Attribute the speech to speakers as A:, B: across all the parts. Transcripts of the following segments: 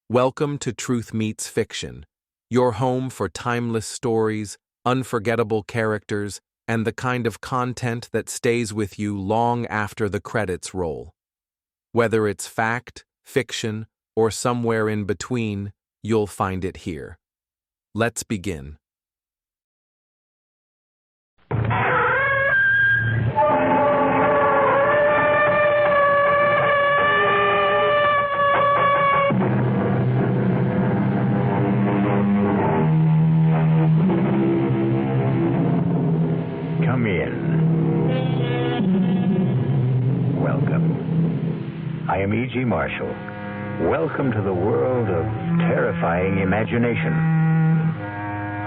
A: Welcome to Truth Meets Fiction, your home for timeless stories, unforgettable characters, and the kind of content that stays with you long after the credits roll. Whether it's fact, fiction, or somewhere in between, you'll find it here. Let's begin.
B: Come in. Welcome. I am E.G. Marshall. Welcome to the world of terrifying imagination.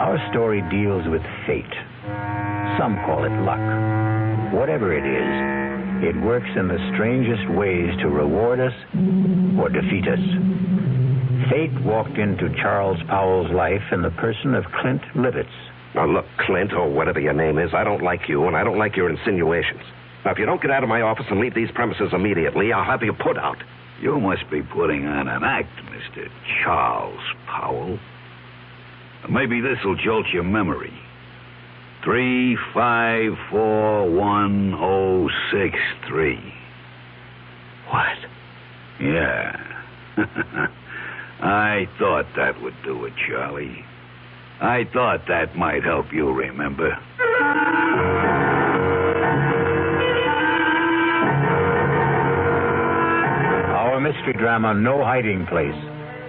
B: Our story deals with fate. Some call it luck. Whatever it is, it works in the strangest ways to reward us or defeat us. Fate walked into Charles Powell's life in the person of Clint Livitz.
C: Now, look, Clint, or whatever your name is, I don't like you, and I don't like your insinuations. Now, if you don't get out of my office and leave these premises immediately, I'll have you put out.
D: You must be putting on an act, Mr. Charles Powell. Maybe this will jolt your memory. 3541063.
C: What?
D: Yeah. I thought that would do it, Charlie. I thought that might help you remember.
B: Our mystery drama, No Hiding Place,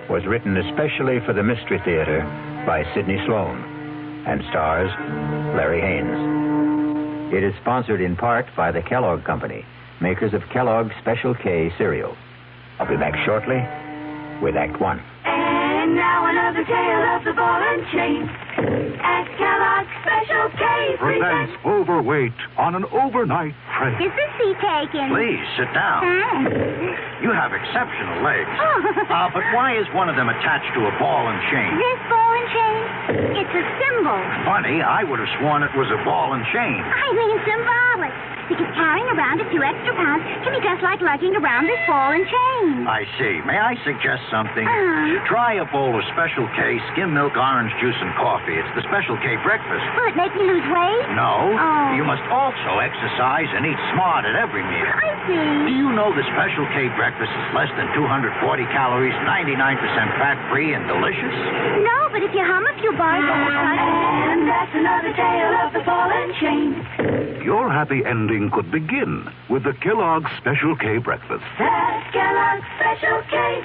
B: was written especially for the Mystery Theater by Sidney Sloan and stars Larry Haynes. It is sponsored in part by the Kellogg Company, makers of Kellogg's Special K cereal. I'll be back shortly with Act One.
E: And now another tale of the ball and chain. At Kellogg's Special K
F: Presents Overweight on an overnight train.
E: Is the seat taken?
G: Please, sit down. You have exceptional legs. But why is one of them attached to a ball and chain?
E: This ball and chain? It's a symbol.
G: Funny, I would have sworn it was a ball and chain.
E: I mean symbolic. Because carrying around a few extra pounds can be just like lugging around this ball and chain.
G: I see. May I suggest something?
E: Uh-huh.
G: Try a bowl of Special K skim milk, orange juice, and coffee. It's the Special K breakfast.
E: Will it make me lose weight?
G: No.
E: Oh.
G: You must also exercise and eat smart at every meal.
E: I see.
G: Do you know the Special K breakfast is less than 240 calories, 99% fat-free, and delicious?
E: No, but if you hum a few bars... And that's another tale of the ball and chain.
F: Your happy ending could begin with the Kellogg's Special K breakfast.
E: That's Kellogg's Special K.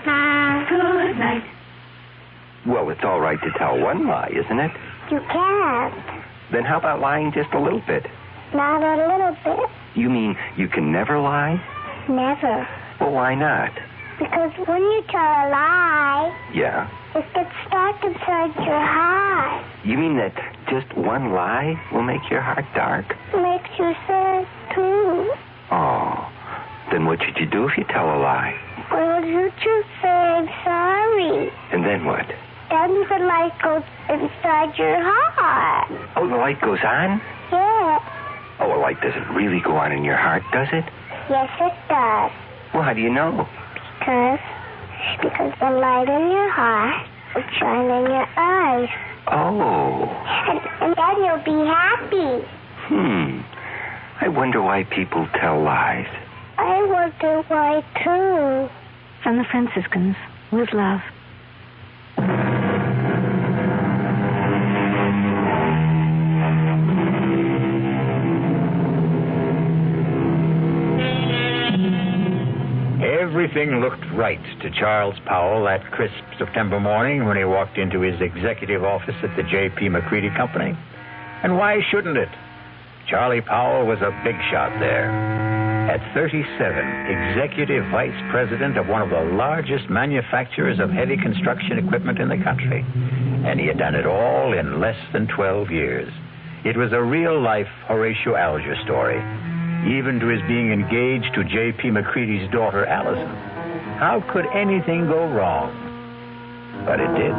E: Good night.
C: Well, it's all right to tell one lie, isn't it?
H: You can't.
C: Then how about lying just a little bit?
H: Not a little bit.
C: You mean you can never lie?
H: Never.
C: Well, why not?
H: Because when you tell a lie,
C: Yeah.
H: it gets dark inside your heart.
C: You mean that just one lie will make your heart dark?
H: Makes you sad, too.
C: Oh. Then what should you do if you tell a lie?
H: Well, you just say I'm sorry.
C: And then what?
H: Then the light goes inside your heart.
C: Oh, the light goes on?
H: Yeah.
C: Oh, a light doesn't really go on in your heart, does it?
H: Yes, it does.
C: Well, how do you know?
H: Because the light in your heart will shine in your eyes.
C: Oh.
H: And then you'll be happy.
C: I wonder why people tell lies.
H: I wonder why, too.
I: From the Franciscans, with love.
B: Everything looked right to Charles Powell that crisp September morning when he walked into his executive office at the J.P. McCready Company. And why shouldn't it? Charlie Powell was a big shot there. At 37, executive vice president of one of the largest manufacturers of heavy construction equipment in the country. And he had done it all in less than 12 years. It was a real-life Horatio Alger story, even to his being engaged to J.P. McCready's daughter, Allison. How could anything go wrong? But it did,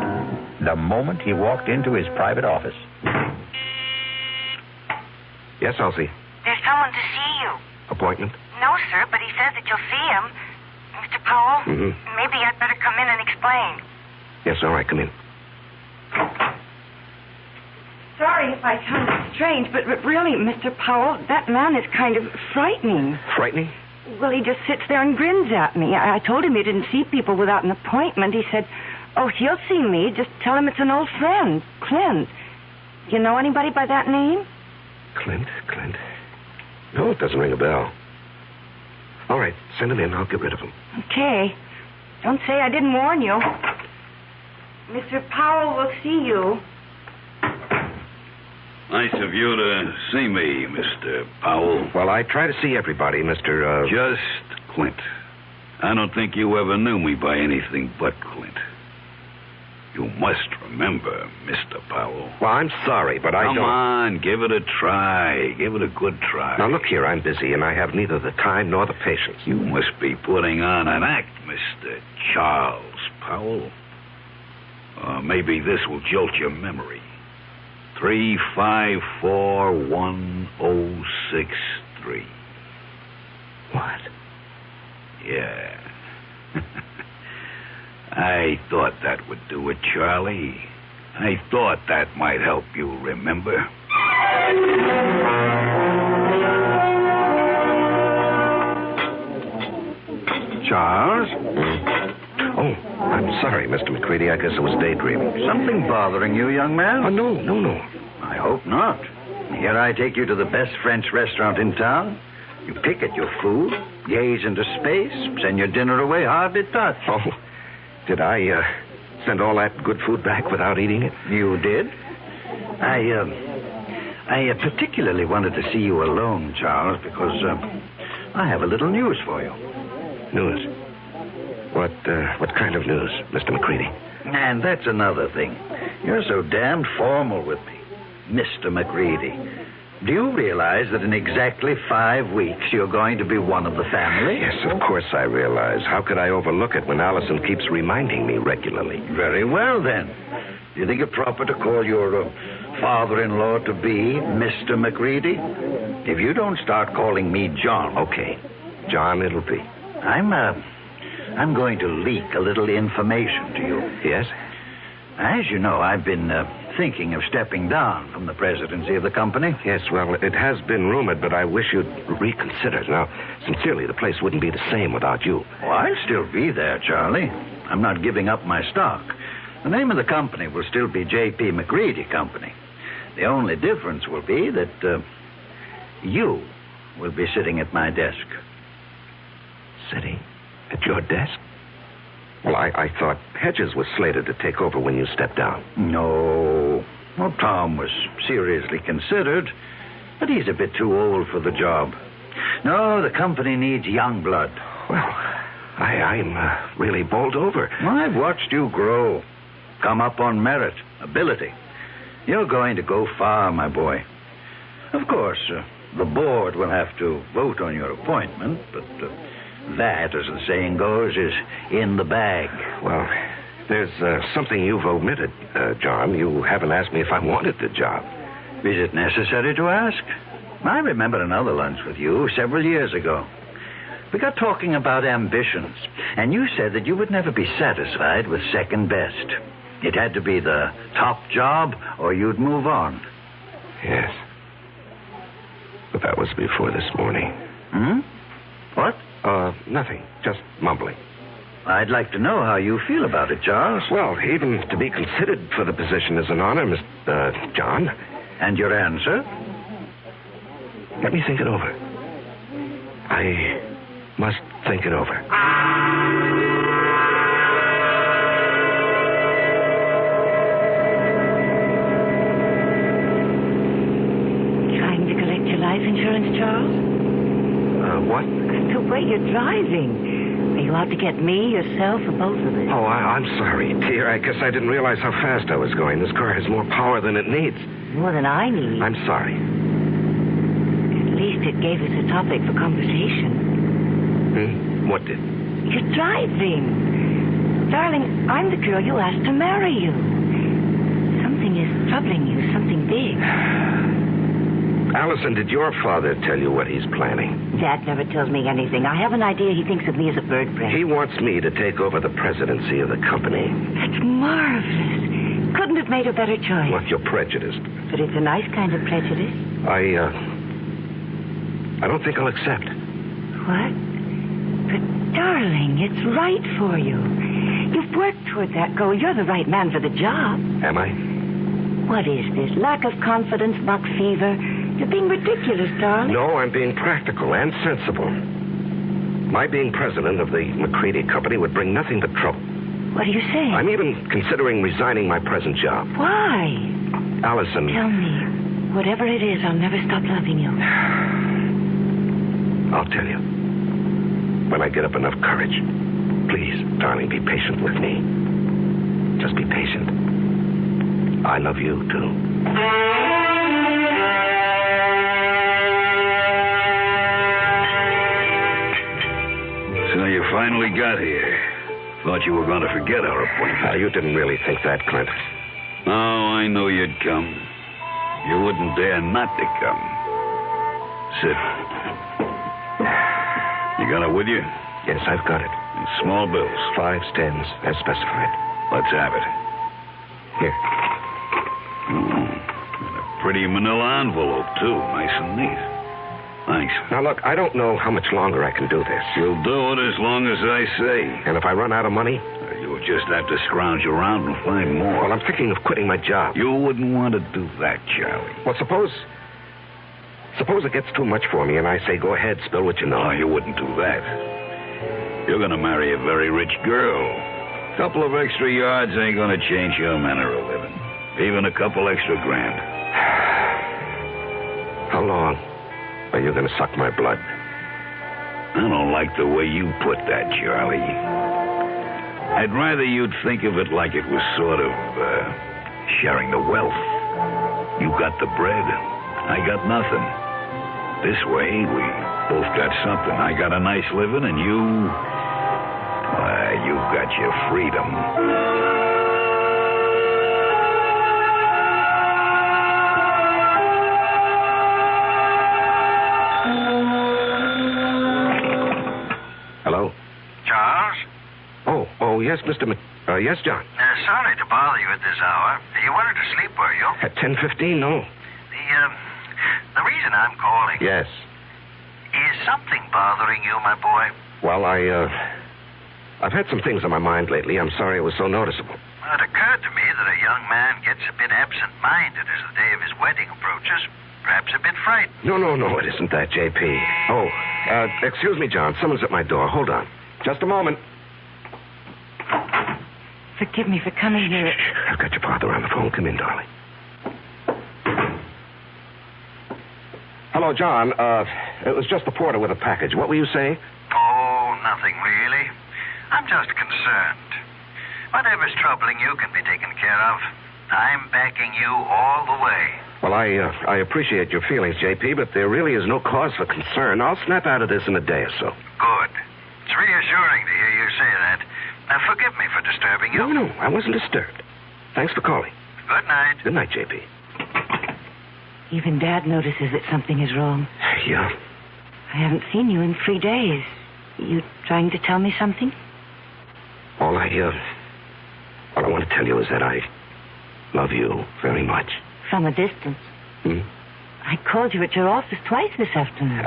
B: the moment he walked into his private office.
C: Yes, Elsie.
J: There's someone to see you.
C: Appointment?
J: No, sir, but he says that you'll see him. Mr. Powell,
C: Mm-hmm.
J: maybe I'd better come in and explain.
C: Yes, all right, come in.
J: Sorry if I sound strange, but really, Mr. Powell, that man is kind of frightening.
C: Frightening?
J: Well, he just sits there and grins at me. I told him he didn't see people without an appointment. He said, oh, he'll see me. Just tell him it's an old friend, Clint. Do you know anybody by that name?
C: Clint? No, it doesn't ring a bell. All right, send him in. I'll get rid of him.
J: Okay. Don't say I didn't warn you. Mr. Powell will see you.
D: Nice of you to see me, Mr. Powell.
C: Well, I try to see everybody, Mr.
D: Just Clint. I don't think you ever knew me by anything but Clint. You must remember, Mr. Powell.
C: Well, I'm sorry, but I don't...
D: Come on, give it a try. Give it a good try.
C: Now, look here, I'm busy, and I have neither the time nor the patience.
D: You must be putting on an act, Mr. Charles Powell. Maybe this will jolt your memory. 3541063.
C: What?
D: Yeah. I thought that would do it, Charlie. I thought that might help you remember.
G: Charles?
C: Oh, I'm sorry, Mr. McCready. I guess I was daydreaming.
G: Something bothering you, young man?
C: Oh, no.
G: I hope not. Here I take you to the best French restaurant in town. You pick at your food, gaze into space, send your dinner away hardly touched.
C: Oh, did I send all that good food back without eating it?
G: You did? I particularly wanted to see you alone, Charles, because I have a little news for you.
C: News? What kind of news, Mr. McCready?
G: And that's another thing. You're so damned formal with me, Mr. McCready. Do you realize that in exactly 5 weeks you're going to be one of the family?
C: Yes, of course I realize. How could I overlook it when Allison keeps reminding me regularly?
G: Very well, then. Do you think it proper to call your father-in-law to be Mr. McCready? If you don't start calling me John...
C: Okay. John, it'll be.
G: I'm going to leak a little information to you.
C: Yes?
G: As you know, I've been thinking of stepping down from the presidency of the company.
C: Yes, well, it has been rumored, but I wish you'd reconsider. Now, sincerely, the place wouldn't be the same without you.
G: Oh, I'll still be there, Charlie. I'm not giving up my stock. The name of the company will still be J.P. McCready Company. The only difference will be that you will be sitting at my desk.
C: Sitting at your desk? Well, I thought Hedges was slated to take over when you stepped down.
G: No. Well, Tom was seriously considered, but he's a bit too old for the job. No, the company needs young blood.
C: Well, I'm really bowled over.
G: I've watched you grow. Come up on merit, ability. You're going to go far, my boy. Of course, the board will have to vote on your appointment, but... that, as the saying goes, is in the bag.
C: Well, there's something you've omitted, John. You haven't asked me if I wanted the job.
G: Is it necessary to ask? I remember another lunch with you several years ago. We got talking about ambitions, and you said that you would never be satisfied with second best. It had to be the top job, or you'd move on.
C: Yes. But that was before this morning.
G: What?
C: Nothing. Just mumbling.
G: I'd like to know how you feel about it, Charles.
C: Well, even to be considered for the position is an honor, Mr. John.
G: And your answer?
C: Let me think it over. I must think it over.
J: Trying to collect your life insurance, Charles?
C: What?
J: The way you're driving. Are you out to get me, yourself, or both of us?
C: Oh, I'm sorry, dear. I guess I didn't realize how fast I was going. This car has more power than it needs.
J: More than I need.
C: I'm sorry.
J: At least it gave us a topic for conversation.
C: What did?
J: You're driving. Darling, I'm the girl you asked to marry you. Something is troubling you, something big.
C: Allison, did your father tell you what he's planning?
J: Dad never tells me anything. I have an idea he thinks of me as a bird brain.
C: He wants me to take over the presidency of the company.
J: That's marvelous. Couldn't have made a better choice.
C: Well, you're prejudiced.
J: But it's a nice kind of prejudice.
C: I don't think I'll accept.
J: What? But, darling, it's right for you. You've worked toward that goal. You're the right man for the job.
C: Am I?
J: What is this? Lack of confidence, muck fever? You're being ridiculous, darling.
C: No, I'm being practical and sensible. My being president of the McCready Company would bring nothing but trouble.
J: What are you saying?
C: I'm even considering resigning my present job.
J: Why?
C: Allison.
J: Tell me. Whatever it is, I'll never stop loving you.
C: I'll tell you. When I get up enough courage. Please, darling, be patient with me. Just be patient. I love you, too.
D: So you finally got here. Thought you were going to forget our appointment.
C: You didn't really think that, Clint.
D: Oh, I knew you'd come. You wouldn't dare not to come. Sit. You got it with you?
C: Yes, I've got it.
D: Small bills.
C: 5s, 10s, as specified.
D: Let's have it.
C: Here.
D: And a pretty manila envelope, too. Nice and neat. Thanks.
C: Now, look, I don't know how much longer I can do this.
D: You'll do it as long as I say.
C: And if I run out of money?
D: You'll just have to scrounge around and find more.
C: Well, I'm thinking of quitting my job.
D: You wouldn't want to do that, Charlie.
C: Well, suppose it gets too much for me and I say, go ahead, spill what you know.
D: No, you wouldn't do that. You're going to marry a very rich girl. A couple of extra yards ain't going to change your manner of living. Even a couple extra grand.
C: How long are you going to suck my blood?
D: I don't like the way you put that, Charlie. I'd rather you'd think of it like it was sort of sharing the wealth. You got the bread. I got nothing. This way, we both got something. I got a nice living, and you got your freedom.
C: Hello?
K: Charles?
C: Oh, yes, Mr. yes, John.
K: Sorry to bother you at this hour. You wanted to sleep, were you?
C: At 10:15, no.
K: The reason I'm calling...
C: Yes.
K: Is something bothering you, my boy?
C: Well, I've had some things on my mind lately. I'm sorry it was so noticeable.
K: Well, it occurred to me that a young man gets a bit absent-minded as the day of his wedding approaches. Perhaps a bit frightened.
C: No, it isn't that, J.P. Oh, excuse me, John. Someone's at my door. Hold on. Just a moment.
J: Forgive me for coming here.
C: I've got your father on the phone. Come in, darling. Hello, John. It was just the porter with a package. What were you saying?
K: Oh, nothing really. I'm just concerned. Whatever's troubling you can be taken care of. I'm backing you all the way.
C: Well, I appreciate your feelings, J.P., but there really is no cause for concern. I'll snap out of this in a day or so.
K: Good. It's reassuring to hear you say that. Now, forgive me for disturbing you.
C: No, I wasn't disturbed. Thanks for calling.
K: Good night.
C: Good night, J.P.
J: Even Dad notices that something is wrong.
C: Yeah?
J: I haven't seen you in 3 days. You trying to tell me something?
C: All I want to tell you is that I love you very much.
J: From a distance. I called you at your office twice this afternoon.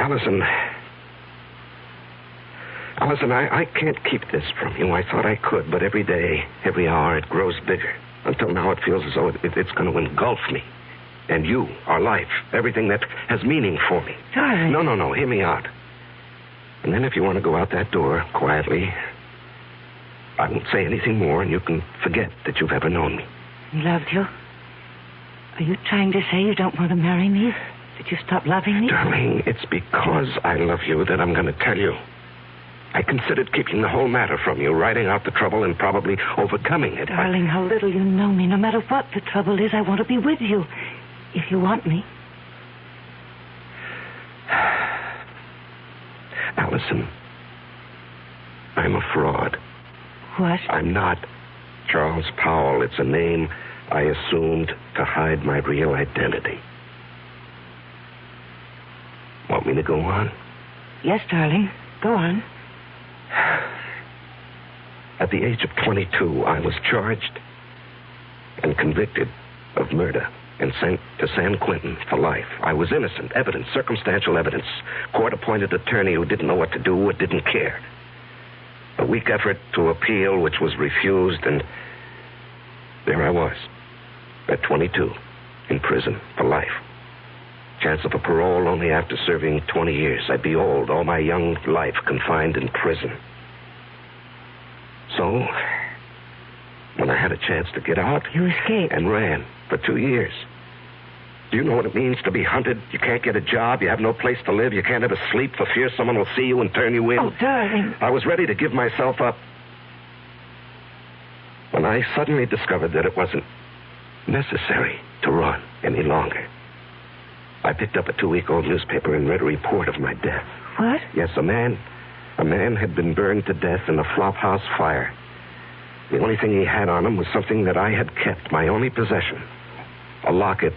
C: Allison, I can't keep this from you. I thought I could, but every day, every hour, it grows bigger. Until now, it feels as though it's going to engulf me. And you, our life, everything that has meaning for me.
J: Darling.
C: No, hear me out. And then if you want to go out that door quietly, I won't say anything more, and you can forget that you've ever known me.
J: Loved you? Are you trying to say you don't want to marry me? That you stop loving me?
C: Darling, it's because I love you that I'm going to tell you. I considered keeping the whole matter from you, writing out the trouble and probably overcoming it.
J: Darling, how little you know me. No matter what the trouble is, I want to be with you. If you want me.
C: Allison, I'm a fraud.
J: What?
C: I'm not Charles Powell. It's a name I assumed to hide my real identity. Want me to go on?
J: Yes, darling. Go on.
C: At the age of 22, I was charged and convicted of murder and sent to San Quentin for life. I was innocent. Evidence, circumstantial evidence. Court-appointed attorney who didn't know what to do or didn't care. A weak effort to appeal, which was refused, and there I was, at 22, in prison for life. Chance of a parole only after serving 20 years. I'd be old, all my young life confined in prison. So, when I had a chance to get out...
J: You escaped.
C: And ran for 2 years. Do you know what it means to be hunted? You can't get a job, you have no place to live, you can't ever sleep for fear someone will see you and turn you in.
J: Oh, darling.
C: I was ready to give myself up when I suddenly discovered that it wasn't necessary to run any longer. I picked up a 2-week-old newspaper and read a report of my death.
J: What?
C: Yes, a man had been burned to death in a flophouse fire. The only thing he had on him was something that I had kept, my only possession. A locket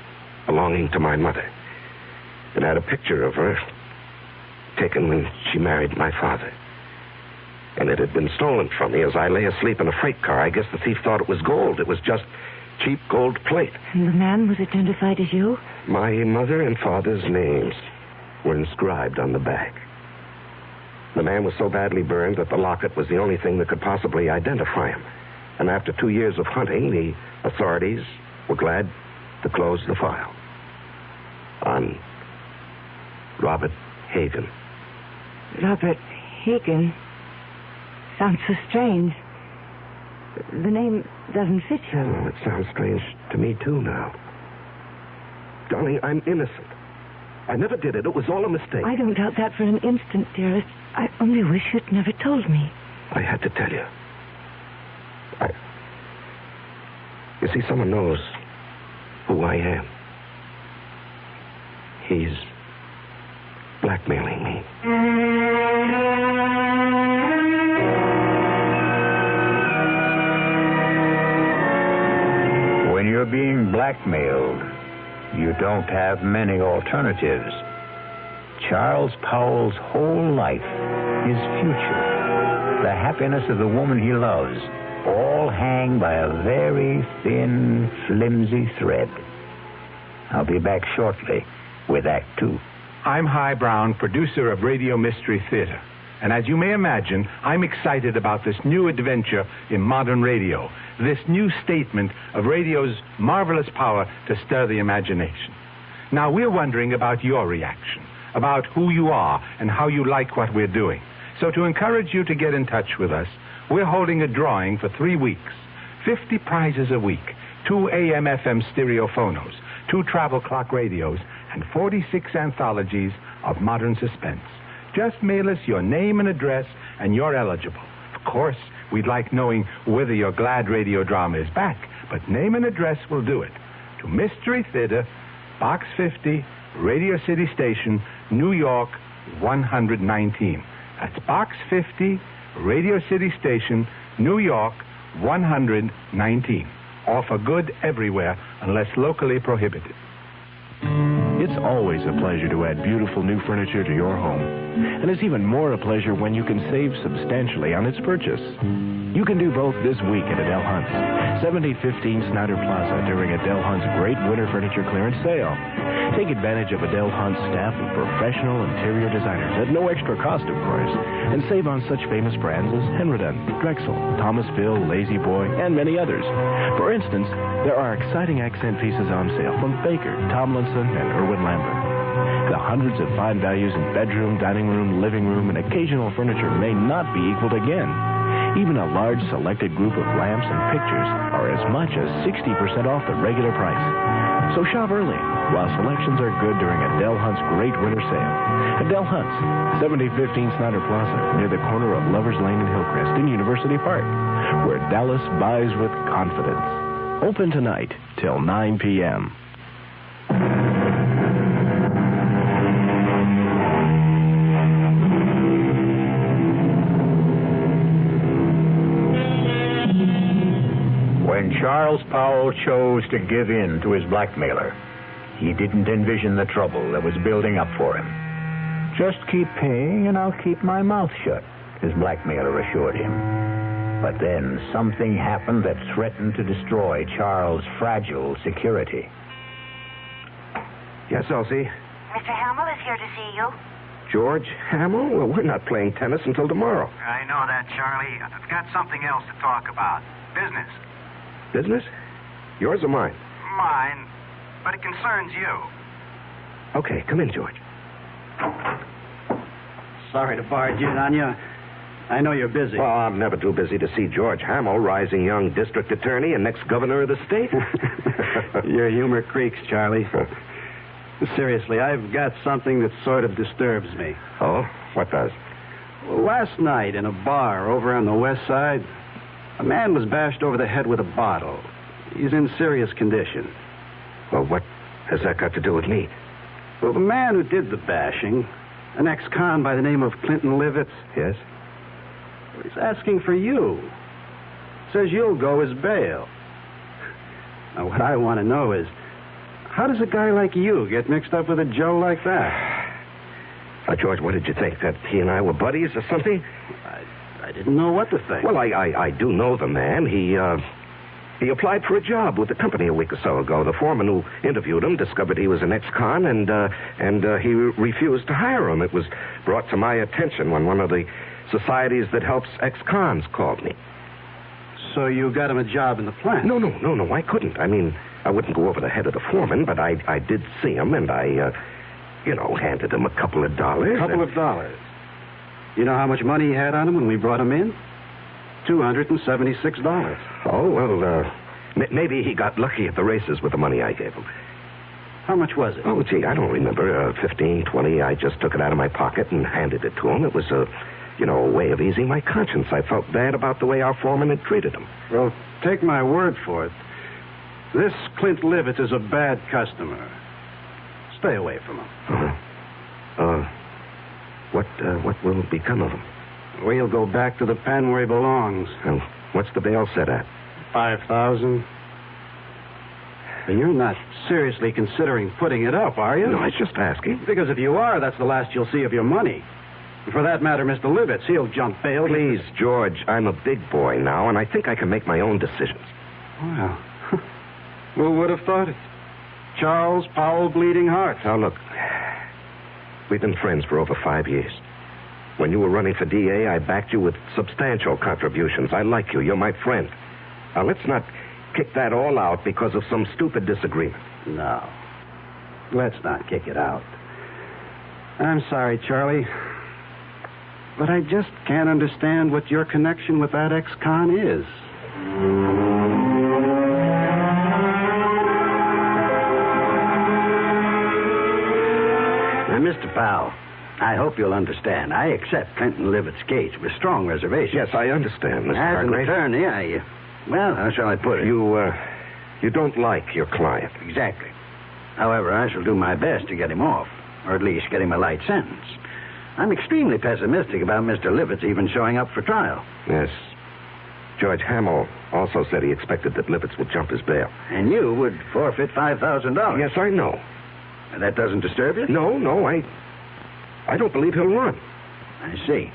C: belonging to my mother. It had a picture of her taken when she married my father. And it had been stolen from me as I lay asleep in a freight car. I guess the thief thought it was gold. It was just cheap gold plate.
J: And the man was identified as you?
C: My mother and father's names were inscribed on the back. The man was so badly burned that the locket was the only thing that could possibly identify him. And after 2 years of hunting, the authorities were glad to close the file on Robert Hagen.
J: Robert Hagen? Sounds so strange. The name doesn't fit you.
C: Well, it sounds strange to me, too, now. Darling, I'm innocent. I never did it. It was all a mistake.
J: I don't doubt that for an instant, dearest. I only wish you'd never told me.
C: I had to tell you. You see, someone knows who I am. He's blackmailing me.
B: When you're being blackmailed, you don't have many alternatives. Charles Powell's whole life, his future, the happiness of the woman he loves, all hang by a very thin, flimsy thread. I'll be back shortly with Act 2.
L: I'm Hy Brown, producer of Radio Mystery Theater. And as you may imagine, I'm excited about this new adventure in modern radio, this new statement of radio's marvelous power to stir the imagination. Now, we're wondering about your reaction, about who you are and how you like what we're doing. So to encourage you to get in touch with us, we're holding a drawing for 3 weeks. 50 prizes a week, 2 AM/FM stereophonos, 2 travel clock radios, and 46 anthologies of modern suspense. Just mail us your name and address, and you're eligible. Of course, we'd like knowing whether your glad radio drama is back, but name and address will do it. To Mystery Theater, Box 50, Radio City Station, New York, 119. That's Box 50, Radio City Station, New York, 119. Offer good everywhere unless locally prohibited.
M: It's always a pleasure to add beautiful new furniture to your home. And it's even more a pleasure when you can save substantially on its purchase. You can do both this week at Adele Hunt's, 7015 Snyder Plaza during Adele Hunt's great winter furniture clearance sale. Take advantage of Adele Hunt's staff of professional interior designers at no extra cost, of course, and save on such famous brands as Henriden, Drexel, Thomasville, Lazy Boy, and many others. For instance, there are exciting accent pieces on sale from Baker, Tomlinson, and Irwin Lambert. The hundreds of fine values in bedroom, dining room, living room, and occasional furniture may not be equaled again. Even a large selected group of lamps and pictures are as much as 60% off the regular price. So shop early while selections are good during Adele Hunt's great winter sale. Adele Hunt's, 7015 Snyder Plaza, near the corner of Lovers Lane and Hillcrest in University Park, where Dallas buys with confidence. Open tonight till 9 p.m.
B: When Charles Powell chose to give in to his blackmailer, he didn't envision the trouble that was building up for him. Just keep paying and I'll keep my mouth shut, his blackmailer assured him. But then something happened that threatened to destroy Charles' fragile security.
C: Yes, Elsie?
E: Mr. Hamill is here to see you.
C: George Hamill? Well, we're not playing tennis until tomorrow.
K: I know that, Charlie. I've got something else to talk about. Business.
C: Business? Yours or mine?
K: Mine. But it concerns you.
C: Okay, come in, George.
N: Sorry to barge in on you. I know you're busy.
C: Well, I'm never too busy to see George Hamill, rising young district attorney and next governor of the state.
N: Your humor creaks, Charlie. Seriously, I've got something that sort of disturbs me.
C: Oh? What does?
N: Last night in a bar over on the west side, a man was bashed over the head with a bottle. He's in serious condition.
C: Well, what has that got to do with me?
N: Well, the man who did the bashing, an ex-con by the name of Clinton Livitz.
C: Yes?
N: He's asking for you. Says you'll go as bail. Now, what I want to know is, how does a guy like you get mixed up with a Joe like that?
C: George, what did you think? That he and I were buddies or something?
N: I didn't know what to think.
C: Well, I do know the man. He applied for a job with the company a week or so ago. The foreman who interviewed him discovered he was an ex-con, and he refused to hire him. It was brought to my attention when one of the societies that helps ex-cons called me.
N: So you got him a job in the plant?
C: No, I couldn't. I mean, I wouldn't go over the head of the foreman, but I did see him, and I handed him a couple of dollars.
N: Of dollars? You know how much money he had on him when we brought him in? $276.
C: Oh, well, maybe he got lucky at the races with the money I gave him.
N: How much was it?
C: Oh, gee, I don't remember. 15, 20. I just took it out of my pocket and handed it to him. It was a way of easing my conscience. I felt bad about the way our foreman had treated him.
N: Well, take my word for it. This Clint Livitz is a bad customer. Stay away from him.
C: What will become of him?
N: We'll go back to the pen where he belongs.
C: And what's the bail set at?
N: $5,000. And you're not seriously considering putting it up, are you?
C: No, I was just asking.
N: Because if you are, that's the last you'll see of your money. For that matter, Mr. Livitz, he'll jump bail.
C: Please, George, I'm a big boy now, and I think I can make my own decisions.
N: Well, who would have thought it? Charles Powell Bleeding Heart.
C: Now, look, we've been friends for over 5 years. When you were running for DA, I backed you with substantial contributions. I like you. You're my friend. Now, let's not kick that all out because of some stupid disagreement.
N: No. Let's not kick it out. I'm sorry, Charlie. But I just can't understand what your connection with that ex-con is.
G: Now, Mr. Powell, I hope you'll understand. I accept Clinton Livitz's case with strong reservations.
C: Yes, I understand, Mr.
G: As
C: Hargrave.
G: an attorney, well, how shall I put it?
C: You don't like your client.
G: Exactly. However, I shall do my best to get him off, or at least get him a light sentence. I'm extremely pessimistic about Mr. Livitz even showing up for trial.
C: Yes. George Hamill also said he expected that Livitz would jump his bail.
G: And you would forfeit $5,000.
C: Yes, I know.
G: And that doesn't disturb you?
C: No, I don't believe he'll run.
G: I see.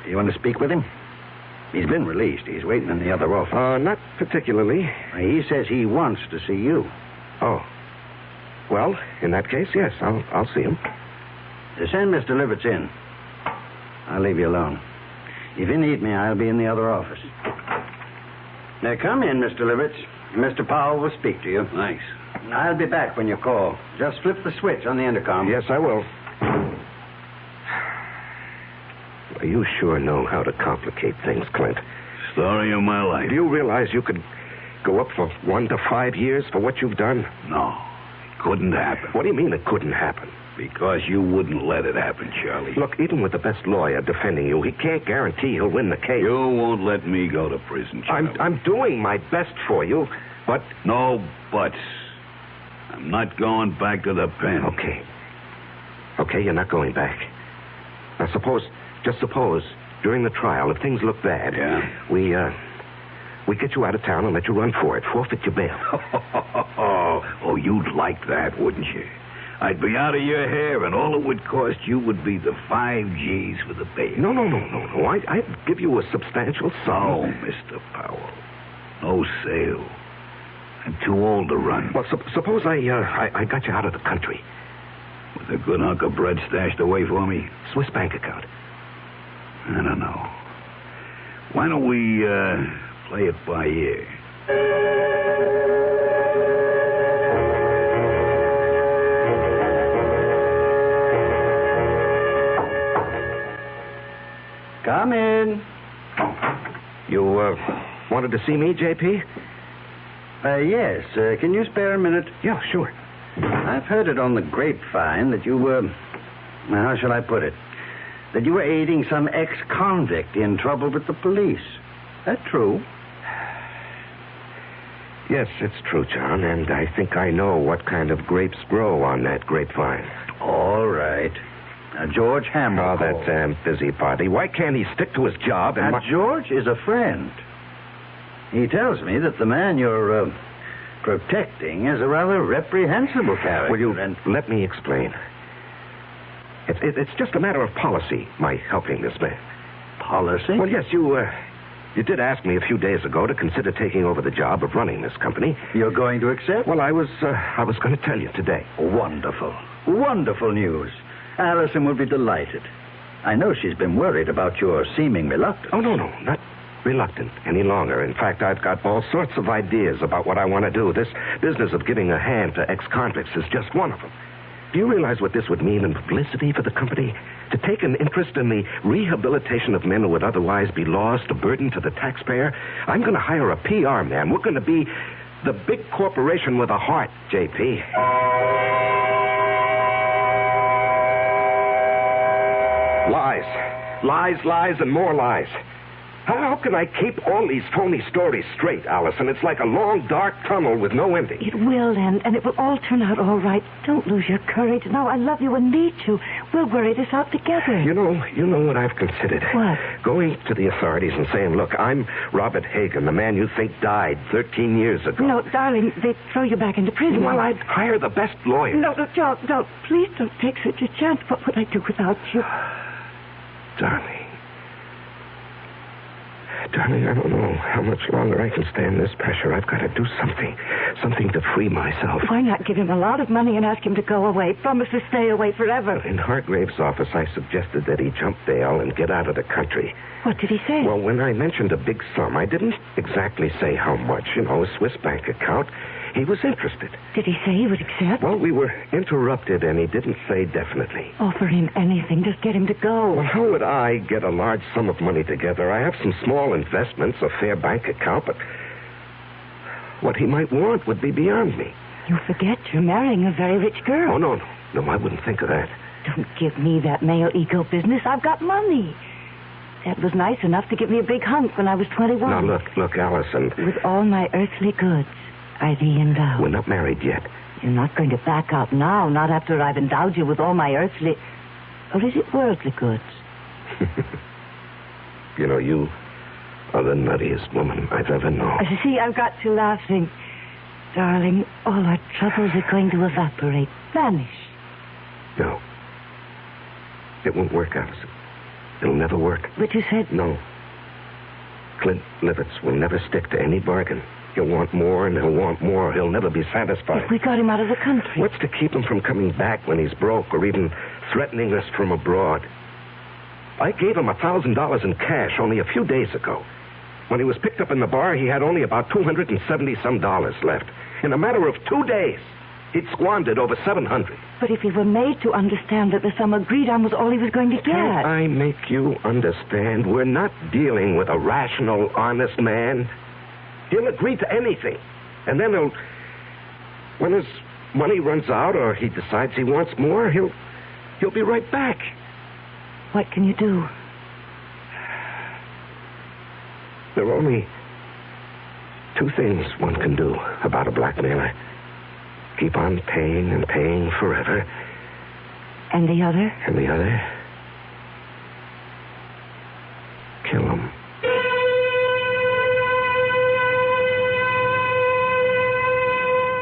G: You want to speak with him? He's been released. He's waiting in the other office.
C: Not particularly.
G: He says he wants to see you.
C: Oh. Well, in that case, yes, I'll see him.
G: Send Mr. Livitz in. I'll leave you alone. If you need me, I'll be in the other office. Now, come in, Mr. Livitz. Mr. Powell will speak to you.
N: Thanks.
G: I'll be back when you call. Just flip the switch on the intercom.
C: Yes, I will. You sure know how to complicate things, Clint.
D: Story of my life.
C: Do you realize you could go up for 1 to 5 years for what you've done?
D: No, it couldn't happen.
C: What do you mean it couldn't happen?
D: Because you wouldn't let it happen, Charlie.
C: Look, even with the best lawyer defending you, he can't guarantee he'll win the case.
D: You won't let me go to prison, Charlie.
C: I'm doing my best for you, but...
D: No buts. I'm not going back to the pen.
C: Okay, you're not going back. Now, just suppose, during the trial, if things look bad...
D: Yeah?
C: We get you out of town and let you run for it. Forfeit your bail.
D: Oh, you'd like that, wouldn't you? I'd be out of your hair, and all it would cost you would be the 5 G's for the baby.
C: No. I'd give you a substantial sum.
D: Oh, Mr. Powell. No sale. I'm too old to run.
C: Well, suppose I got you out of the country.
D: With a good hunk of bread stashed away for me?
C: Swiss bank account.
D: I don't know. Why don't we play it by ear?
N: Come in.
C: You wanted to see me, J.P.?
N: Yes. Can you spare a minute?
C: Yeah, sure.
N: I've heard it on the grapevine that you were... how shall I put it? That you were aiding some ex-convict in trouble with the police. That true?
C: Yes, it's true, John, and I think I know what kind of grapes grow on that grapevine.
N: All right. Now, George Hammer.
C: Oh, that damn busybody. Why can't he stick to his job and...
N: Now, George is a friend. He tells me that the man you're protecting is a rather reprehensible character.
C: Will you let me explain? It's just a matter of policy, my helping this man.
N: Policy?
C: Well, yes, you did ask me a few days ago to consider taking over the job of running this company.
N: You're going to accept?
C: Well, I was going to tell you today.
N: Wonderful. Wonderful news. Allison will be delighted. I know she's been worried about your seeming reluctance.
C: Oh, no, not reluctant any longer. In fact, I've got all sorts of ideas about what I want to do. This business of giving a hand to ex-convicts is just one of them. Do you realize what this would mean in publicity for the company? To take an interest in the rehabilitation of men who would otherwise be lost, a burden to the taxpayer? I'm going to hire a PR man. We're going to be the big corporation with a heart, J.P. Lies, and more lies. How can I keep all these phony stories straight, Allison? It's like a long, dark tunnel with no ending.
I: It will end, and it will all turn out all right. Don't lose your courage. Now, I love you and need you. We'll worry this out together.
C: You know what I've considered?
I: What?
C: Going to the authorities and saying, look, I'm Robert Hagen, the man you think died 13 years ago.
I: No, darling, they'd throw you back into prison.
C: Well, I'd hire the best lawyer.
I: No, don't. Please don't take such a chance. What would I do without you?
C: Darling, I don't know how much longer I can stand this pressure. I've got to do something to free myself.
I: Why not give him a lot of money and ask him to go away? Promise to stay away forever.
C: In Hargrave's office, I suggested that he jump bail and get out of the country.
I: What did he say?
C: Well, when I mentioned a big sum, I didn't exactly say how much. A Swiss bank account. He was interested.
I: Did he say he would accept?
C: Well, we were interrupted, and he didn't say definitely.
I: Offer him anything. Just get him to go.
C: Well, how would I get a large sum of money together? I have some small investments, a fair bank account, but what he might want would be beyond me.
I: You forget you're marrying a very rich girl.
C: Oh, no, I wouldn't think of that.
I: Don't give me that male ego business. I've got money. Dad was nice enough to give me a big hunk when I was 21.
C: Now, look, Allison.
I: With all my earthly goods, I thee endow.
C: We're not married yet.
I: You're not going to back out now, not after I've endowed you with all my earthly... Or is it worldly goods?
C: You are the nuttiest woman I've ever known.
I: See, I've got you laughing. Darling, all our troubles are going to evaporate, vanish.
C: No. It won't work, Allison. It'll never work.
I: But you said...
C: No. Clint Livitz will never stick to any bargain. He'll want more, and he'll want more. He'll never be satisfied.
I: If we got him out of the country.
C: What's to keep him from coming back when he's broke or even threatening us from abroad? I gave him $1,000 in cash only a few days ago. When he was picked up in the bar, he had only about $270-some left. In a matter of 2 days, he'd squandered over $700.
I: But if he were made to understand that the sum agreed on was all he was going to get...
C: Can't I make you understand? We're not dealing with a rational, honest man. He'll agree to anything. And then when his money runs out or he decides he wants more, he'll be right back.
I: What can you do?
C: There are only 2 things one can do about a blackmailer. Keep on paying and paying forever.
I: And the other?
C: And the other? Kill him.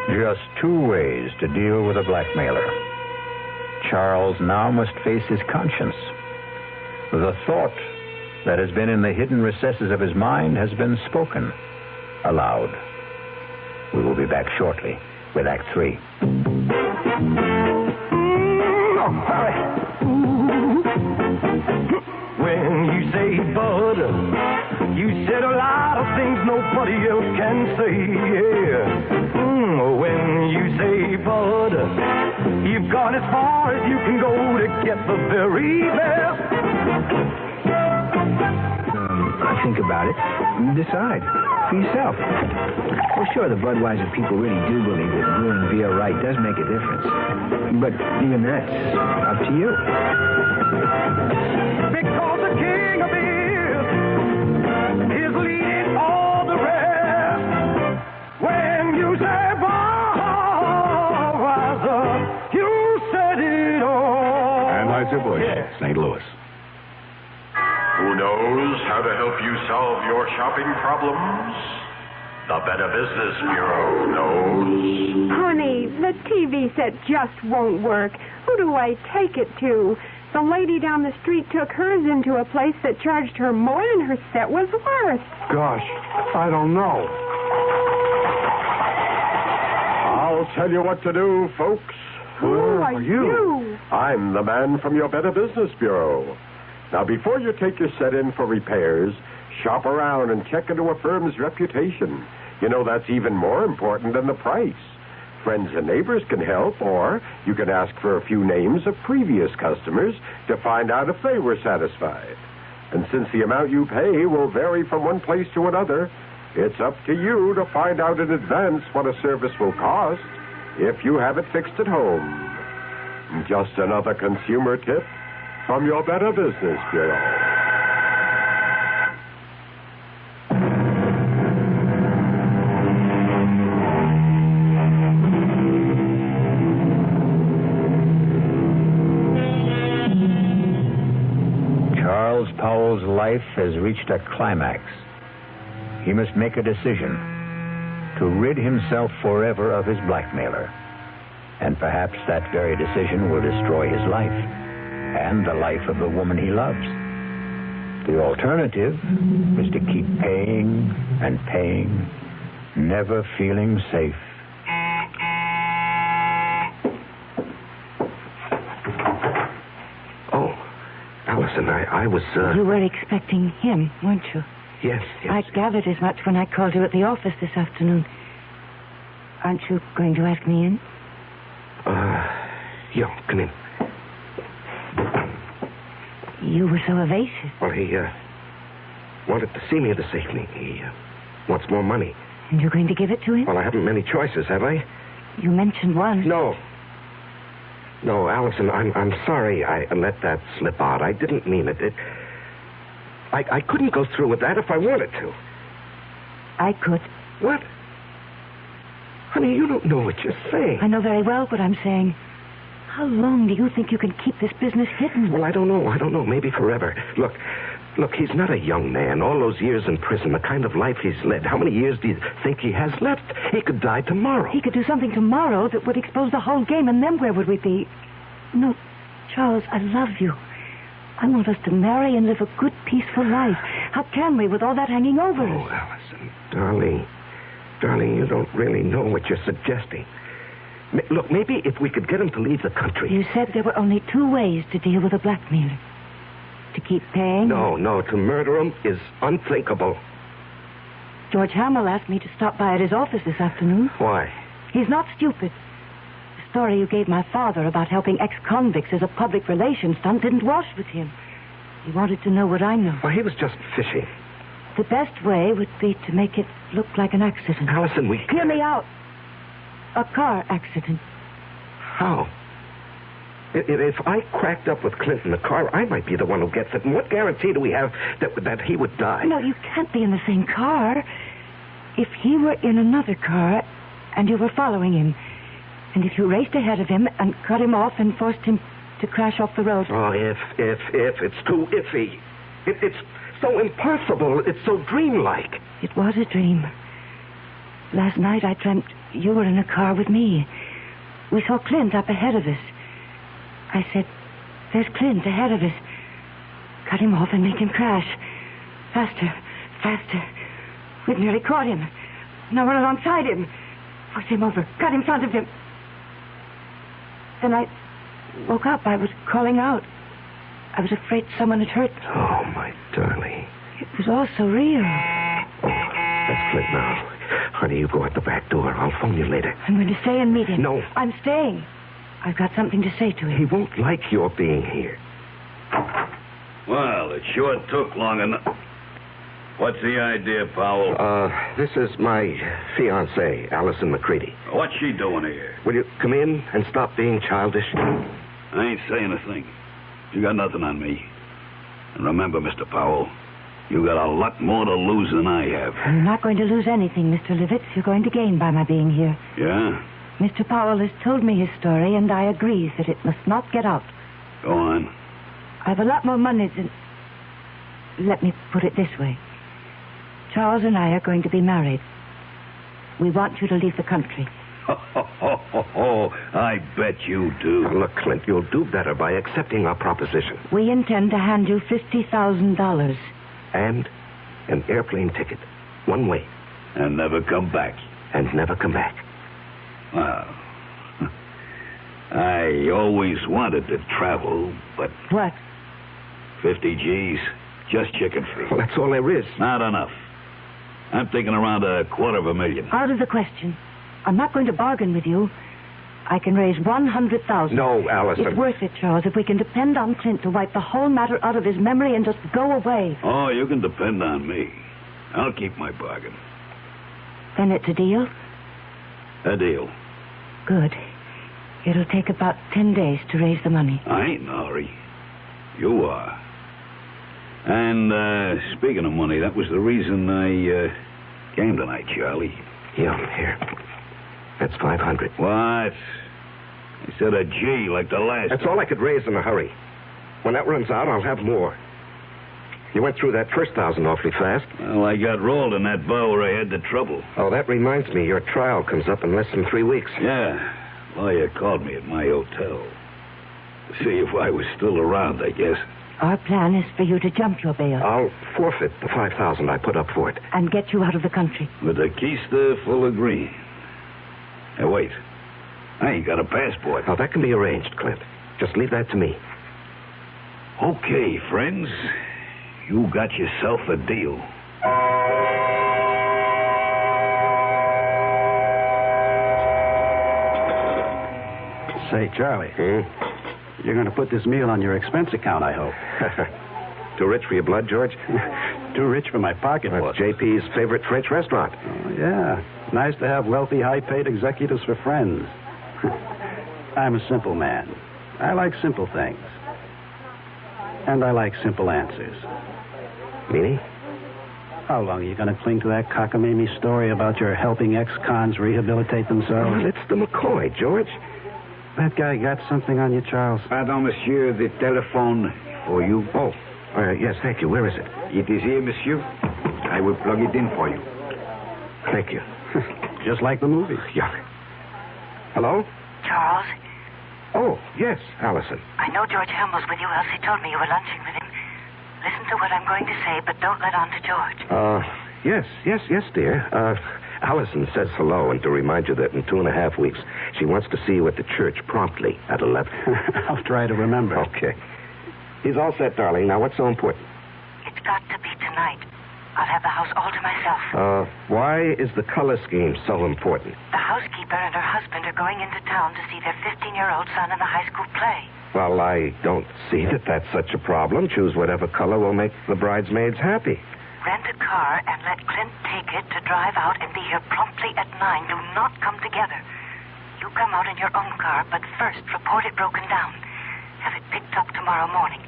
G: Just 2 ways to deal with a blackmailer.
B: Charles now must face his conscience. The thought that has been in the hidden recesses of his mind has been spoken aloud. We will be back shortly with Act 3.
O: When you say bud, you said a lot of things nobody else can say, yeah. When you say bud, you've gone as far as you can go to get the very best.
P: Think about it and decide for yourself. Well, sure, the Budweiser people really do believe that brewing beer right does make a difference. But even that's up to you.
O: Because the king of beers is leading all the rest. When you say Budweiser, you said it all.
F: Anheuser-Busch, St. Louis.
Q: Who knows how to help you solve your shopping problems? The Better Business Bureau knows.
R: Honey, the TV set just won't work. Who do I take it to? The lady down the street took hers into a place that charged her more than her set was worth.
S: Gosh, I don't know. I'll tell you what to do, folks.
R: Who are you?
S: I'm the man from your Better Business Bureau. Now, before you take your set in for repairs, shop around and check into a firm's reputation. You know, that's even more important than the price. Friends and neighbors can help, or you can ask for a few names of previous customers to find out if they were satisfied. And since the amount you pay will vary from one place to another, it's up to you to find out in advance what a service will cost if you have it fixed at home. Just another consumer tip from your Better Business Bureau.
B: Charles Powell's life has reached a climax. He must make a decision to rid himself forever of his blackmailer. And perhaps that very decision will destroy his life and the life of the woman he loves. The alternative is to keep paying and paying, never feeling safe.
C: Oh, Allison, I was,
J: You were expecting him, weren't you?
C: Yes.
J: I gathered as much when I called you at the office this afternoon. Aren't you going to ask me in?
C: Yeah, come in.
J: You were so evasive.
C: Well, he, wanted to see me this evening. He, wants more money.
J: And you're going to give it to him?
C: Well, I haven't many choices, have I?
J: You mentioned one.
C: No, Allison, I'm sorry I let that slip out. I didn't mean it. I couldn't go through with that if I wanted to.
J: I could.
C: What? Honey, you don't know what you're saying.
J: I know very well what I'm saying. How long do you think you can keep this business hidden?
C: Well, I don't know. Maybe forever. Look, he's not a young man. All those years in prison, the kind of life he's led. How many years do you think he has left? He could die tomorrow.
J: He could do something tomorrow that would expose the whole game, and then where would we be? No, Charles, I love you. I want us to marry and live a good, peaceful life. How can we with all that hanging over us?
C: Oh, Allison, darling, you don't really know what you're suggesting. Look, maybe if we could get him to leave the country.
J: You said there were only two ways to deal with a blackmailer. To keep paying?
C: No, to murder him is unthinkable.
J: George Hamill asked me to stop by at his office this afternoon.
C: Why?
J: He's not stupid. The story you gave my father about helping ex-convicts as a public relations stunt didn't wash with him. He wanted to know what I know.
C: Well, he was just fishing.
J: The best way would be to make it look like an accident.
C: Allison,
J: Hear me out. A car accident.
C: How? If I cracked up with Clint in the car, I might be the one who gets it. And what guarantee do we have that he would die?
J: No, you can't be in the same car. If he were in another car and you were following him, and if you raced ahead of him and cut him off and forced him to crash off the road.
C: Oh, if. It's too iffy. It's so impossible. It's so dreamlike.
J: It was a dream. Last night I dreamt you were in a car with me. We saw Clint up ahead of us. I said, there's Clint ahead of us. Cut him off and make him crash. Faster, faster. We've nearly caught him. Now run alongside him. Push him over. Cut in front of him. Then I woke up. I was calling out. I was afraid someone had hurt me.
C: Oh, my darling.
J: It was all so real.
C: That's Clint now. Honey, you go out the back door. I'll phone you later.
J: I'm going to stay and meet him.
C: No.
J: I'm staying. I've got something to say to him.
C: He won't like your being here.
D: Well, it sure took long enough. What's the idea, Powell?
C: This is my fiancée, Allison McCready.
D: What's she doing here?
C: Will you come in and stop being childish?
D: I ain't saying a thing. You got nothing on me. And remember, Mr. Powell, you got a lot more to lose than I have.
J: You're not going to lose anything, Mr. Livitz. You're going to gain by my being here.
D: Yeah?
J: Mr. Powell has told me his story, and I agree that it must not get out.
D: Go on.
J: I've a lot more money than... Let me put it this way. Charles and I are going to be married. We want you to leave the country.
D: I bet you do.
C: Look, Clint, you'll do better by accepting our proposition.
J: We intend to hand you $50,000.
C: And an airplane ticket. One way.
D: And never come back.
C: And never come back.
D: Well, I always wanted to travel, but...
J: What?
D: 50 G's. Just chicken feed.
C: Well, that's all there is.
D: Not enough. I'm thinking around $250,000.
J: Out of the question. I'm not going to bargain with you. I can raise $100,000.
C: No, Allison.
J: It's worth it, Charles, if we can depend on Clint to wipe the whole matter out of his memory and just go away.
D: Oh, you can depend on me. I'll keep my bargain.
J: Then it's a deal?
D: A deal.
J: Good. It'll take about 10 days to raise the money.
D: I ain't in a hurry. You are. And, speaking of money, that was the reason I came tonight, Charlie.
C: Yeah, here. That's $500.
D: What? I said a G like the last.
C: That's all I could raise in a hurry. When that runs out, I'll have more. You went through that first 1,000 awfully fast.
D: Well, I got rolled in that bar where I had the trouble.
C: Oh, that reminds me. Your trial comes up in less than 3 weeks.
D: Yeah. Lawyer called me at my hotel. To see if I was still around, I guess.
J: Our plan is for you to jump your bail.
C: I'll forfeit the $5,000 I put up for it.
J: And get you out of the country.
D: With a keister full of green. Hey, wait. I ain't got a passport.
C: Oh, that can be arranged, Clint. Just leave that to me.
D: Okay, friends. You got yourself a deal.
N: Say, Charlie. You're going to put this meal on your expense account, I hope.
C: Too rich for your blood, George?
N: Too rich for my pocketbook.
C: That's JP's favorite French restaurant.
N: Oh, yeah. Nice to have wealthy, high-paid executives for friends. I'm a simple man. I like simple things. And I like simple answers.
C: Meaning?
N: How long are you going to cling to that cockamamie story about your helping ex-cons rehabilitate themselves?
C: Well, it's the McCoy, George.
N: That guy got something on you, Charles?
D: Pardon, monsieur, the telephone for you.
C: Oh, yes, thank you. Where is it?
D: It is here, monsieur. I will plug it in for you.
C: Thank you.
N: Just like the movie.
C: Yeah. Hello?
J: Charles?
C: Oh, yes, Allison.
J: I know George Helmel's with you. Elsie told me you were lunching with him. Listen to what I'm going to say, but don't let on to George.
C: Yes, dear. Allison says hello, and to remind you that in 2.5 weeks, she wants to see you at the church promptly at 11.
N: I'll try to remember.
C: Okay. He's all set, darling. Now, what's so important?
J: It's got to be tonight. I'll have the house all to myself.
C: Why is the color scheme so important?
J: The housekeeper and her husband are going into town to see their 15-year-old son in the high school play.
C: Well, I don't see that that's such a problem. Choose whatever color will make the bridesmaids happy.
J: Rent a car and let Clint take it to drive out and be here promptly at 9. Do not come together. You come out in your own car, but first report it broken down. Have it picked up tomorrow morning.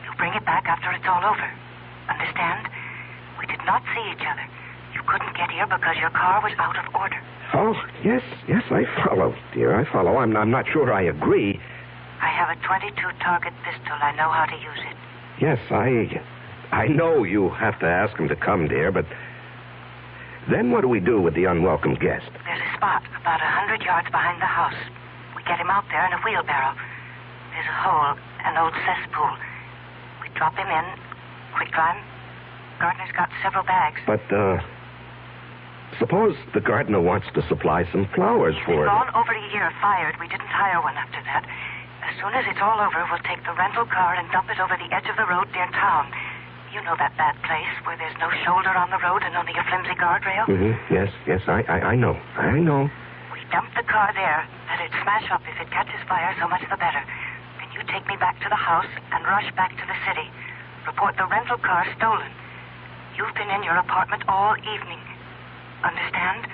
J: You bring it back after it's all over. Understand? We did not see each other. You couldn't get here because your car was out of order.
C: Oh, yes, I follow, dear. I follow. I'm not sure I agree.
J: I have a .22 target pistol. I know how to use it.
C: Yes, I know you have to ask him to come, dear, but then what do we do with the unwelcome guest?
J: There's a spot about 100 yards behind the house. We get him out there in a wheelbarrow.
T: There's a hole, an old cesspool. We drop him in, quicklime. Gardener's got several bags.
C: But, suppose the gardener wants to supply some flowers for it.
T: We've gone over a year fired. We didn't hire one after that. As soon as it's all over, we'll take the rental car and dump it over the edge of the road near town. You know that bad place where there's no shoulder on the road and only a flimsy guardrail?
C: Mm-hmm. Yes, I know.
T: We dump the car there. Let it smash up. If it catches fire, so much the better. Then you take me back to the house and rush back to the city. Report the rental car stolen. You've been in your apartment all evening. Understand?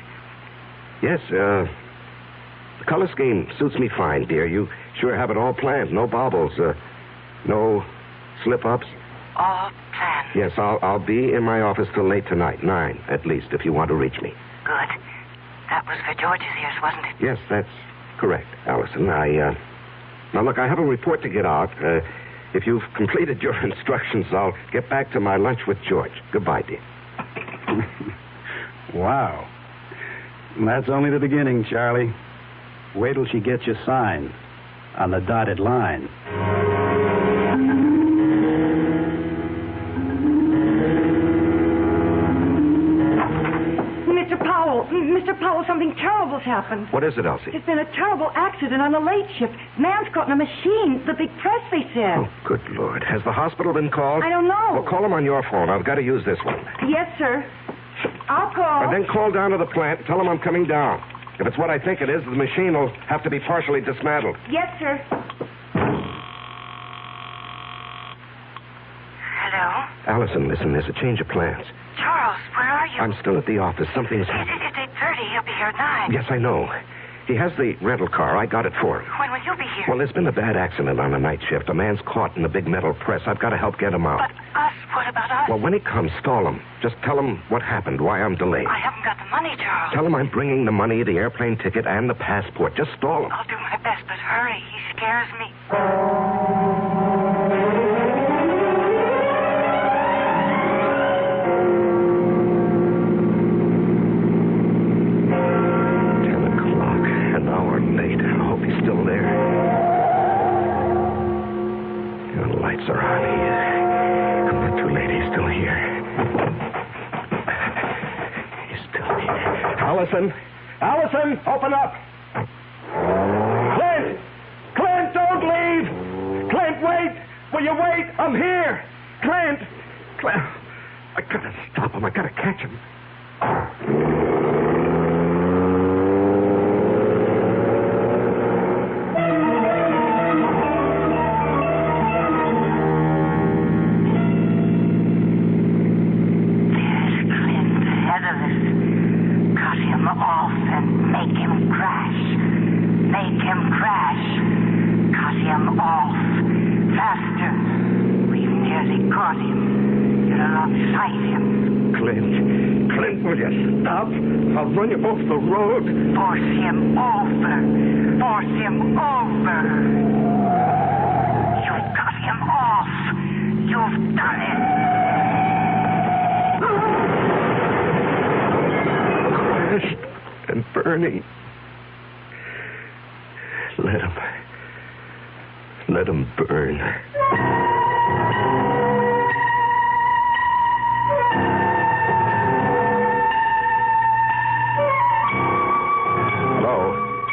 C: Yes, the color scheme suits me fine, dear. You sure have it all planned. No baubles, no slip-ups.
T: All planned.
C: Yes, I'll be in my office till late tonight, 9 at least, if you want to reach me.
T: Good. That was for George's ears, wasn't it?
C: Yes, that's correct, Allison. Now, look, I have a report to get out. If you've completed your instructions, I'll get back to my lunch with George. Goodbye, dear.
N: Wow. That's only the beginning, Charlie. Wait till she gets you signed on the dotted line.
J: Mr. Powell, something terrible's happened.
C: What is it, Elsie?
J: There's been a terrible accident on the late shift. Man's caught in a machine. The big press, they said.
C: Oh, good Lord. Has the hospital been called?
J: I don't know.
C: Well, call them on your phone. I've got to use this one.
J: Yes, sir. I'll call.
C: And then call down to the plant. Tell them I'm coming down. If it's what I think it is, the machine will have to be partially dismantled.
J: Yes, sir.
T: Hello?
C: Allison, listen, there's a change of plans.
T: Charles, where are you?
C: I'm still at the office. Something's...
T: It's 8:30. He'll be here at 9.
C: Yes, I know. He has the rental car. I got it for him.
T: When will you be here?
C: Well, there's been a bad accident on the night shift. A man's caught in the big metal press. I've got to help get him out.
T: But us? What about us?
C: Well, when he comes, stall him. Just tell him what happened, why I'm delayed.
T: I haven't got the money, Charles.
C: Tell him I'm bringing the money, the airplane ticket, and the passport. Just stall him.
T: I'll do my best, but hurry. He scares me.
C: Are on. Come too late. He's still here. He's still here. Allison, open up. Clint, don't leave. Clint, wait. Will you wait? I'm here. Clint. I gotta stop him. I gotta catch him. I'll run you off the road.
T: Force him over. You've got him off. You've done it.
C: Crushed and burning. Let him burn.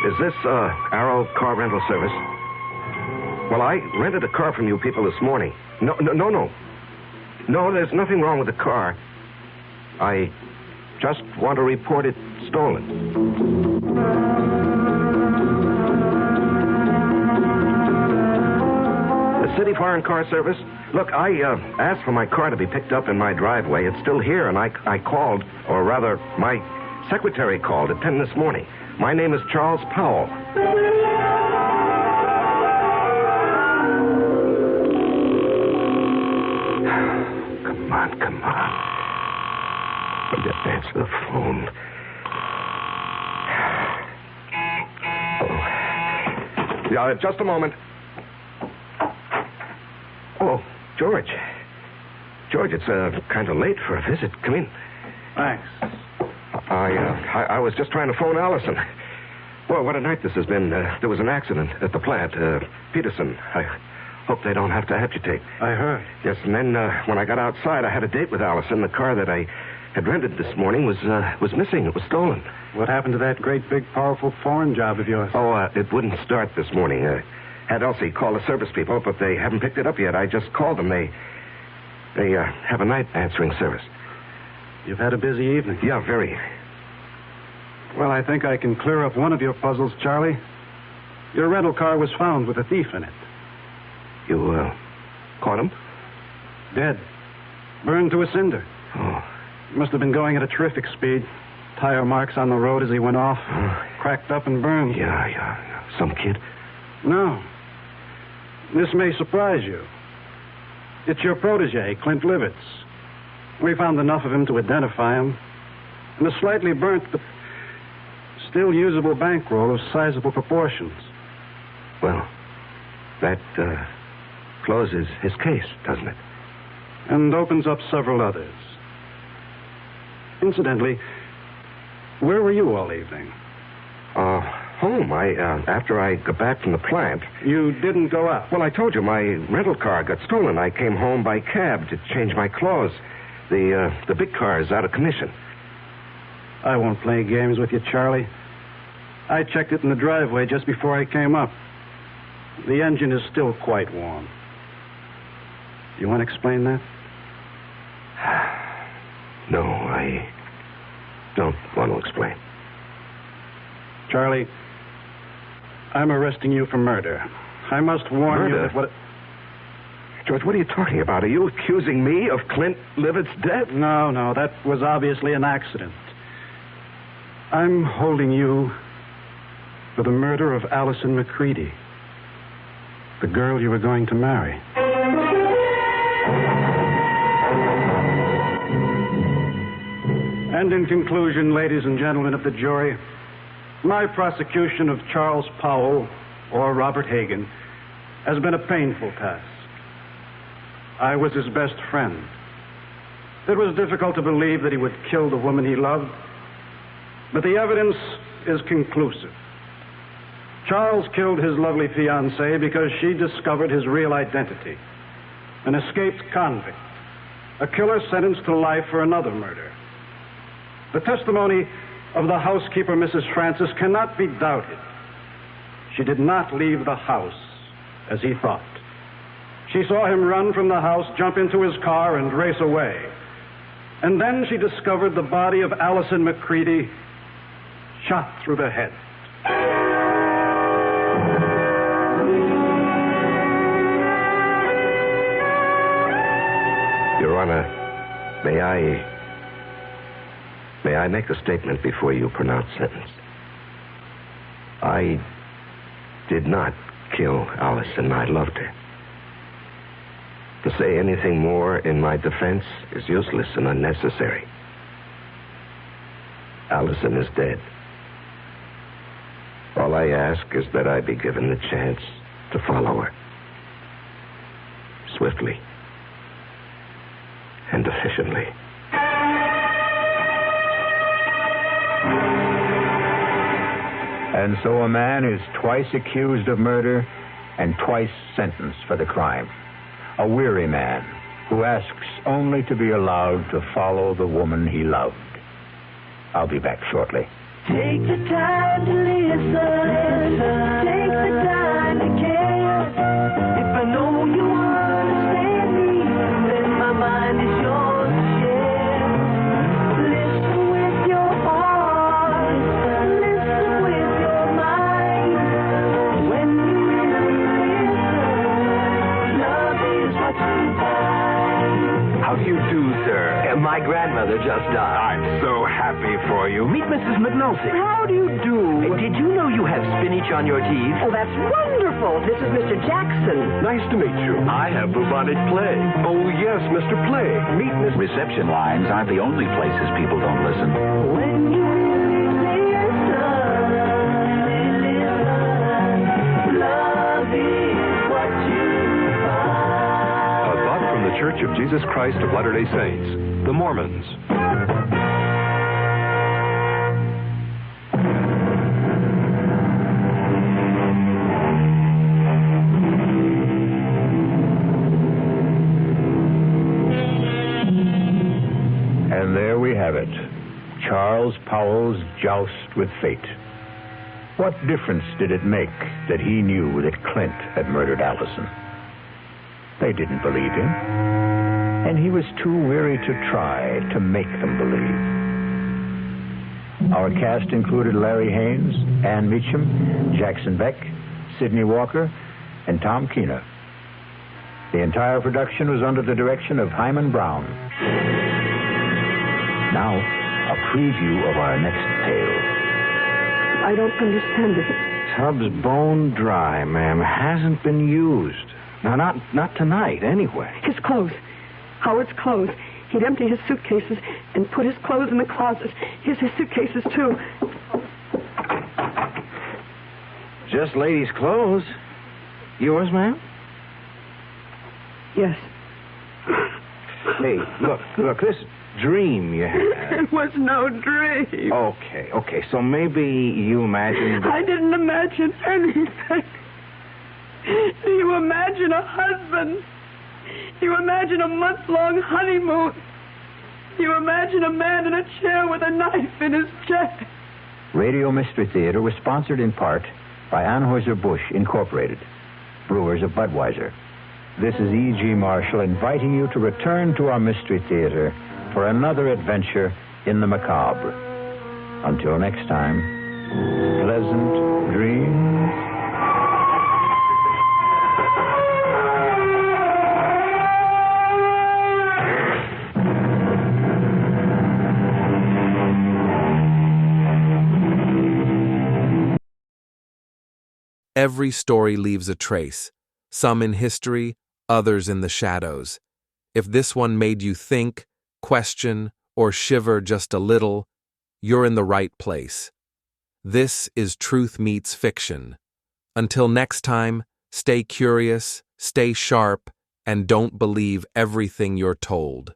C: Is this, Arrow Car Rental Service? Well, I rented a car from you people this morning. No, there's nothing wrong with the car. I just want to report it stolen. The City Foreign Car Service? Look, I asked for my car to be picked up in my driveway. It's still here, and I called, or rather, my secretary called at 10 this morning. My name is Charles Powell. Come on. Will you answer the phone? Oh. Yeah, just a moment. Oh, George. George, it's kind of late for a visit. Come in.
N: Thanks.
C: I was just trying to phone Allison. Well, what a night this has been. There was an accident at the plant. Peterson. I hope they don't have to amputate.
N: I heard.
C: Yes, and then when I got outside, I had a date with Allison. The car that I had rented this morning was missing. It was stolen.
N: What happened to that great, big, powerful foreign job of yours?
C: Oh, it wouldn't start this morning. Had Elsie call the service people, but they haven't picked it up yet. I just called them. They have a night answering service.
N: You've had a busy evening.
C: Yeah, very.
N: Well, I think I can clear up one of your puzzles, Charlie. Your rental car was found with a thief in it.
C: You, caught him?
N: Dead. Burned to a cinder.
C: Oh.
N: He must have been going at a terrific speed. Tire marks on the road as he went off. Cracked up and burned.
C: Yeah. Some kid?
N: No. This may surprise you. It's your protege, Clint Livitz. We found enough of him to identify him. And a slightly burnt but still usable bankroll of sizable proportions.
C: Well, that closes his case, doesn't it?
N: And opens up several others. Incidentally, where were you all evening?
C: Home. After I got back from the plant.
N: You didn't go out?
C: Well, I told you my rental car got stolen. I came home by cab to change my clothes. The big car is out of commission.
N: I won't play games with you, Charlie. I checked it in the driveway just before I came up. The engine is still quite warm. You want to explain that?
C: No, I don't want to explain.
N: Charlie, I'm arresting you for murder. I must warn you that what...
C: George, what are you talking about? Are you accusing me of Clint Livitz's death?
N: No, that was obviously an accident. I'm holding you for the murder of Allison McCready, the girl you were going to marry. And in conclusion, ladies and gentlemen of the jury, my prosecution of Charles Powell, or Robert Hagan, has been a painful task. I was his best friend. It was difficult to believe that he would kill the woman he loved, but the evidence is conclusive. Charles killed his lovely fiancée because she discovered his real identity. An escaped convict. A killer sentenced to life for another murder. The testimony of the housekeeper, Mrs. Francis, cannot be doubted. She did not leave the house as he thought. She saw him run from the house, jump into his car, and race away. And then she discovered the body of Allison McCready shot through the head.
C: Your Honor, may I make a statement before you pronounce sentence? I did not kill Allison. I loved her. To say anything more in my defense is useless and unnecessary. Allison is dead. All I ask is that I be given the chance to follow her. Swiftly and efficiently.
B: And so a man is twice accused of murder and twice sentenced for the crime. A weary man who asks only to be allowed to follow the woman he loved. I'll be back shortly.
O: Take the time to listen. Take the time to care. If I know you understand me, then my mind is yours to share. Listen with your heart. Listen with your mind. When you really listen, love is what you find.
U: How do you do, sir? My grandmother just died.
V: I'm so happy for you.
U: Meet Mrs. McNulty.
V: How do you do?
U: Did you know you have spinach on your teeth?
V: Oh, that's wonderful. This is Mr. Jackson.
U: Nice to meet you. I have bubonic plague.
V: Oh, yes, Mr. Plague. Meet Miss...
D: Reception lines aren't the only places people don't listen.
O: When you listen, love is what you find.
W: A thought from the Church of Jesus Christ of Latter-day Saints, the Mormons.
B: joust with fate. What difference did it make that he knew that Clint had murdered Allison? They didn't believe him, and he was too weary to try to make them believe. Our cast included Larry Haynes, Ann Meacham, Jackson Beck, Sidney Walker, and Tom Keena. The entire production was under the direction of Hyman Brown. Now, a preview of our next tale.
A: I don't understand it.
P: Tub's bone dry, ma'am. Hasn't been used. No, not tonight, anyway.
A: His clothes. Howard's clothes. He'd empty his suitcases and put his clothes in the closet. Here's his suitcases, too.
P: Just ladies' clothes. Yours, ma'am?
A: Yes.
P: Hey, look, this dream you had.
A: It was no dream.
P: Okay, so maybe you imagined...
A: I didn't imagine anything. Do you imagine a husband? Do you imagine a month-long honeymoon? Do you imagine a man in a chair with a knife in his chest?
B: Radio Mystery Theater was sponsored in part by Anheuser-Busch Incorporated, brewers of Budweiser. This is E.G. Marshall inviting you to return to our Mystery Theater for another adventure in the macabre. Until next time, pleasant dreams.
H: Every story leaves a trace, some in history, others in the shadows. If this one made you think, question, or shiver just a little, you're in the right place. This is Truth Meets Fiction. Until next time, stay curious, stay sharp, and don't believe everything you're told.